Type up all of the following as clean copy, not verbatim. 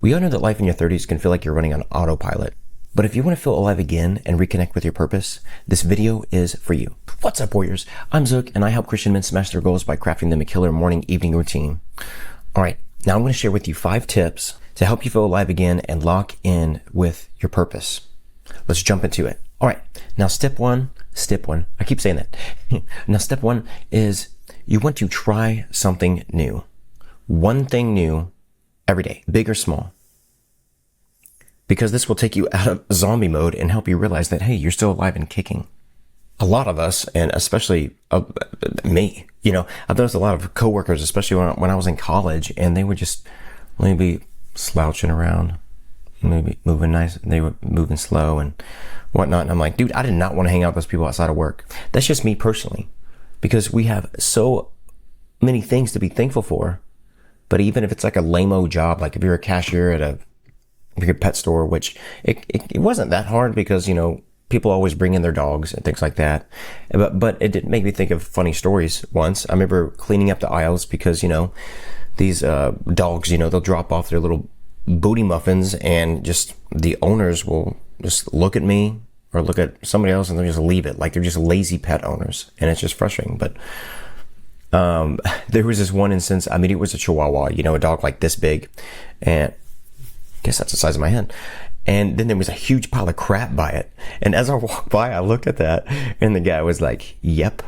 We all know that life in your 30s can feel like you're running on autopilot. But if you want to feel alive again and reconnect with your purpose, this video is for you. What's up, warriors? I'm Zook, and I help Christian men smash their goals by crafting them a killer morning, evening routine. All right, now I'm going to share with you 5 tips to help you feel alive again and lock in with your purpose. Let's jump into it. All right, now step one, I keep saying that. Now step 1 is you want to try something new. One thing new every day, big or small. Because this will take you out of zombie mode and help you realize that, hey, you're still alive and kicking. A lot of us, and especially me, I've noticed a lot of coworkers, especially when I was in college, and they would just maybe slouching around, maybe moving nice, they were moving slow and whatnot. And I'm like, dude, I did not want to hang out with those people outside of work. That's just me personally, because we have so many things to be thankful for. But even if it's like a lame-o job, like if you're a cashier at a pet store, which it wasn't that hard because, people always bring in their dogs and things like that. But it did make me think of funny stories once. I remember cleaning up the aisles because, these dogs, they'll drop off their little booty muffins and just the owners will just look at me or look at somebody else and they'll just leave it. Like they're just lazy pet owners. And it's just frustrating. But there was this one instance, it was a Chihuahua, a dog like this big, and I guess that's the size of my hand. And then there was a huge pile of crap by it. And as I walked by, I looked at that and the guy was like, yep.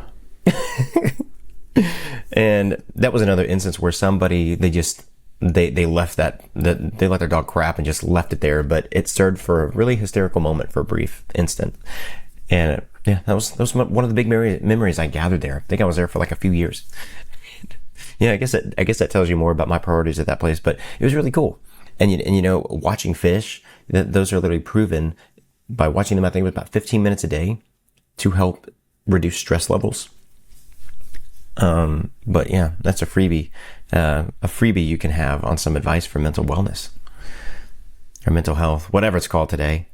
And that was another instance where somebody, they left they let their dog crap and just left it there, but it served for a really hysterical moment for a brief instant. And yeah, that was one of the big memories I gathered there. I think I was there for like a few years. Yeah, I guess that tells you more about my priorities at that place, but it was really cool. And watching fish, those are literally proven by watching them, I think it was about 15 minutes a day to help reduce stress levels. But yeah, that's a freebie you can have on some advice for mental wellness or mental health, whatever it's called today.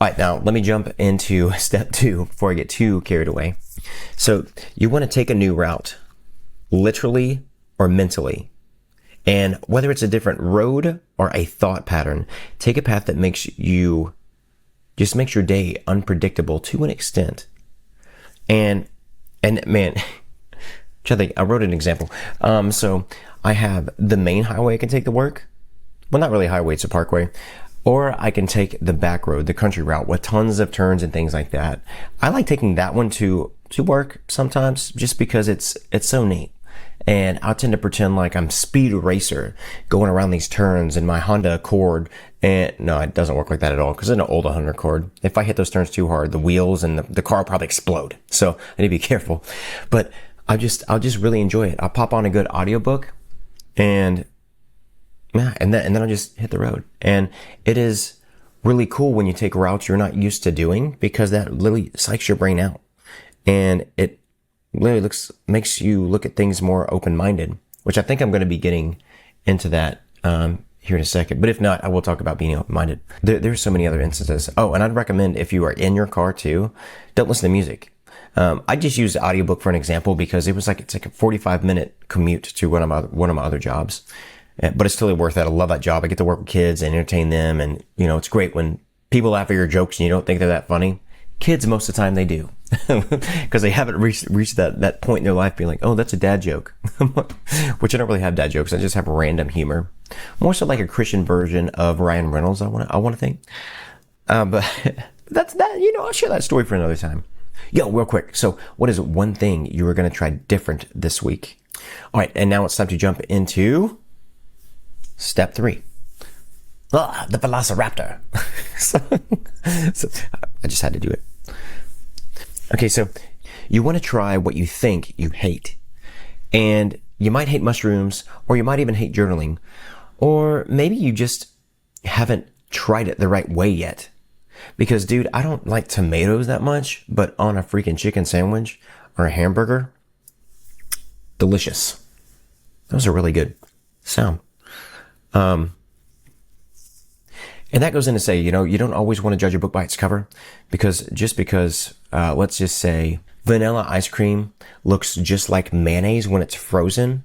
All right, now let me jump into step 2 before I get too carried away. So you want to take a new route, literally or mentally. And whether it's a different road or a thought pattern, take a path that makes your day unpredictable to an extent. And man, I wrote an example. So I have the main highway I can take to work. Well, not really a highway, it's a parkway. Or I can take the back road, the country route with tons of turns and things like that. I like taking that one to work sometimes just because it's so neat. And I'll tend to pretend like I'm Speed Racer going around these turns in my Honda Accord. And no, it doesn't work like that at all because it's an old Honda Accord. If I hit those turns too hard, the wheels and the car will probably explode. So I need to be careful. But I'll just really enjoy it. I'll pop on a good audiobook and then I'll just hit the road. And it is really cool when you take routes you're not used to doing because that literally psychs your brain out. And it literally makes you look at things more open-minded, which I think I'm going to be getting into that here in a second. But if not, I will talk about being open-minded. There's so many other instances. Oh, and I'd recommend if you are in your car too, don't listen to music. I just used the audiobook for an example because it's like a 45-minute commute to one of my other jobs. But it's totally worth it. I love that job. I get to work with kids and entertain them. And, it's great when people laugh at your jokes and you don't think they're that funny. Kids, most of the time, they do. Because they haven't reached that point in their life being like, oh, that's a dad joke. Which I don't really have dad jokes. I just have random humor. More so like a Christian version of Ryan Reynolds, I want to think. But that's that. I'll share that story for another time. Yo, real quick. So what is one thing you were going to try different this week? All right. And now it's time to jump into step 3. The Velociraptor. so I just had to do it. Okay, so you want to try what you think you hate. And you might hate mushrooms, or you might even hate journaling. Or maybe you just haven't tried it the right way yet. Because, dude, I don't like tomatoes that much, but on a freaking chicken sandwich or a hamburger, delicious. Those are really good. Sound. And that goes in to say, you don't always want to judge a book by its cover because let's just say vanilla ice cream looks just like mayonnaise when it's frozen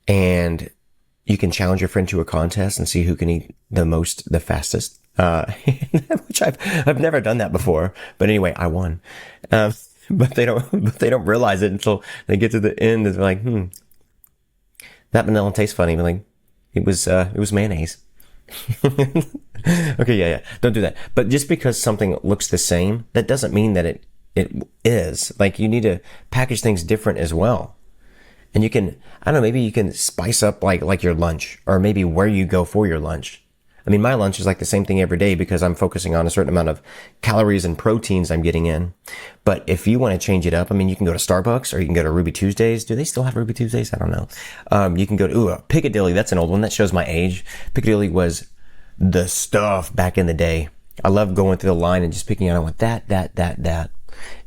and you can challenge your friend to a contest and see who can eat the fastest. Which I've never done that before. But anyway, I won. But they don't realize it until they get to the end and they're like, that vanilla tastes funny. But like, it was mayonnaise. Okay, yeah. Don't do that. But just because something looks the same, that doesn't mean that it is. Like, you need to package things different as well. And you can, I don't know, maybe you can spice up like your lunch, or maybe where you go for your lunch. I mean, my lunch is like the same thing every day because I'm focusing on a certain amount of calories and proteins I'm getting in. But if you want to change it up, I mean, you can go to Starbucks, or you can go to Ruby Tuesdays. Do they still have Ruby Tuesdays? I don't know. You can go to Piccadilly. That's an old one. That shows my age. Piccadilly was the stuff back in the day. I love going through the line and just picking out, I want that.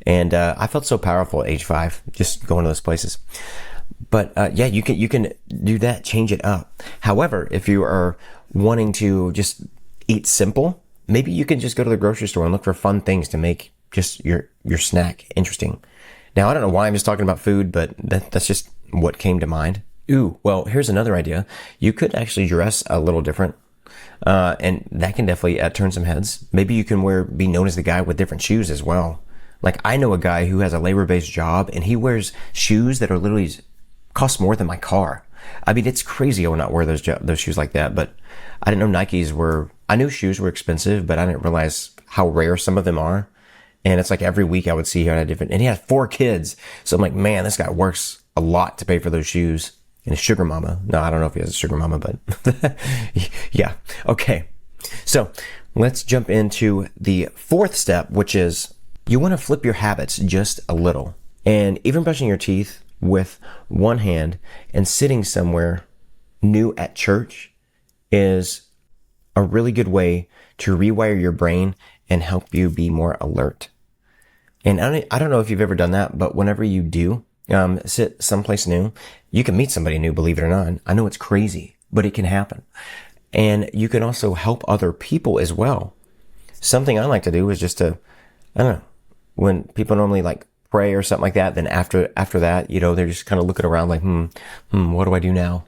And I felt so powerful at age 5, just going to those places. But yeah, you can do that, change it up. However, if you are wanting to just eat simple, maybe you can just go to the grocery store and look for fun things to make just your snack interesting. Now, I don't know why I'm just talking about food, but that's just what came to mind. Ooh, well, here's another idea. You could actually dress a little different, and that can definitely turn some heads. Maybe you can be known as the guy with different shoes as well. Like, I know a guy who has a labor-based job, and he wears shoes that are literally cost more than my car. I mean, it's crazy I would not wear those shoes like that, but I didn't know I knew shoes were expensive, but I didn't realize how rare some of them are. And it's like every week I would see he had and he had 4 kids. So I'm like, man, this guy works a lot to pay for those shoes. And a sugar mama. No, I don't know if he has a sugar mama, but yeah. Okay. So let's jump into the 4th step, which is you want to flip your habits just a little. And even brushing your teeth with one hand and sitting somewhere new at church is a really good way to rewire your brain and help you be more alert. And I don't know if you've ever done that, but whenever you do sit someplace new, you can meet somebody new, believe it or not. I know it's crazy, but it can happen. And you can also help other people as well. Something I like to do is just I don't know, when people normally like pray or something like that, then after that, they're just kind of looking around like, what do I do now?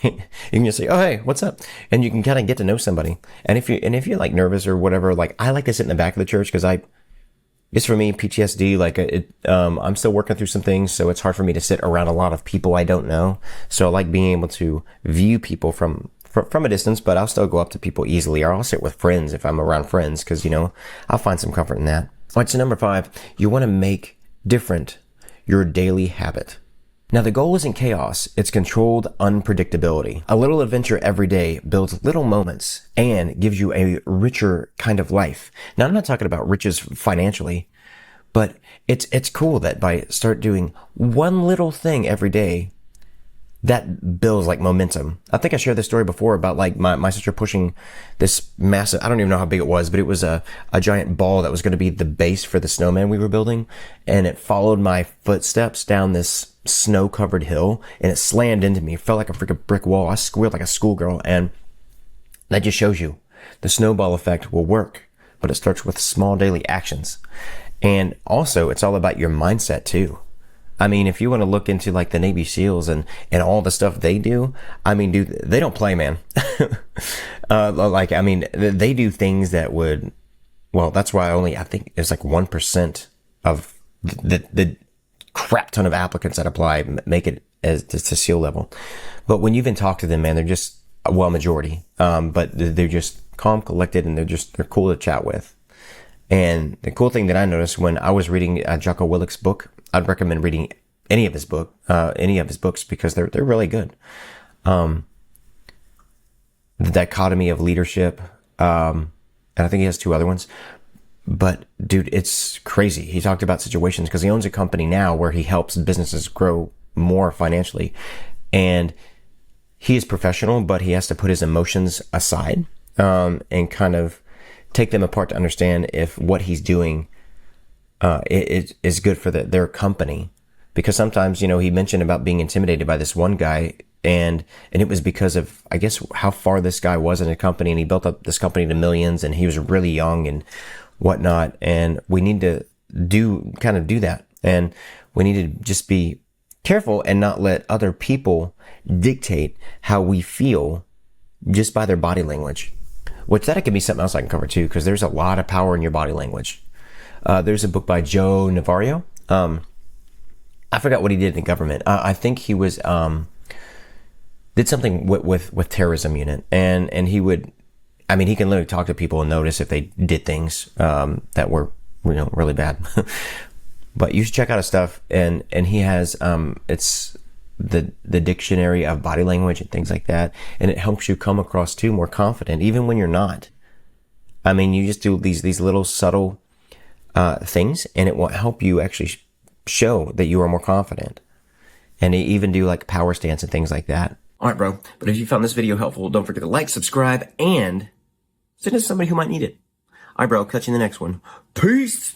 You can just say, oh, hey, what's up? And you can kind of get to know somebody. And if you're like nervous or whatever, like, I like to sit in the back of the church because it's for me, PTSD, like I'm still working through some things. So it's hard for me to sit around a lot of people I don't know. So I like being able to view people from a distance, but I'll still go up to people easily, or I'll sit with friends if I'm around friends. Cause I'll find some comfort in that. All right. So number 5, you want to make different your daily habit. Now, the goal isn't chaos, it's controlled unpredictability. A little adventure every day builds little moments and gives you a richer kind of life. Now, I'm not talking about riches financially, but it's cool that by start doing one little thing every day, that builds like momentum. I think I shared this story before about like my sister pushing this massive, I don't even know how big it was, but it was a giant ball that was going to be the base for the snowman we were building. And it followed my footsteps down this snow covered hill and it slammed into me. It felt like a freaking brick wall. I squealed like a schoolgirl. And that just shows you the snowball effect will work, but it starts with small daily actions. And also it's all about your mindset too. I mean, if you want to look into like the Navy SEALs and all the stuff they do, I mean, dude, they don't play, man. They do things that that's why I think it's like 1% of the crap ton of applicants that apply make it as to SEAL level. But when you even talk to them, man, they're just, majority, but they're just calm, collected, and they're cool to chat with. And the cool thing that I noticed when I was reading Jocko Willick's book, I'd recommend reading any of his books because they're really good. The dichotomy of leadership, and I think he has 2 other ones. But dude, it's crazy. He talked about situations because he owns a company now where he helps businesses grow more financially, and he is professional, but he has to put his emotions aside and kind of take them apart to understand if what he's doing it is good for their company. Because sometimes, he mentioned about being intimidated by this one guy, and it was because of, I guess, how far this guy was in a company, and he built up this company to millions, and he was really young and whatnot. And we need to do that, and we need to just be careful and not let other people dictate how we feel just by their body language. Which that could be something else I can cover too, because there's a lot of power in your body language. There's a book by Joe Navarro. I forgot what he did in the government. I think he was did something with terrorism unit, and he would, I mean, he can literally talk to people and notice if they did things that were really bad. But you should check out his stuff, and he has it's the dictionary of body language and things like that, and it helps you come across too more confident, even when you're not. I mean, you just do these little subtle things, and it will help you actually show that you are more confident. And they even do like power stance and things like that. All right, bro. But if you found this video helpful, don't forget to like, subscribe, and send it to somebody who might need it. All right, bro. Catch you in the next one. Peace.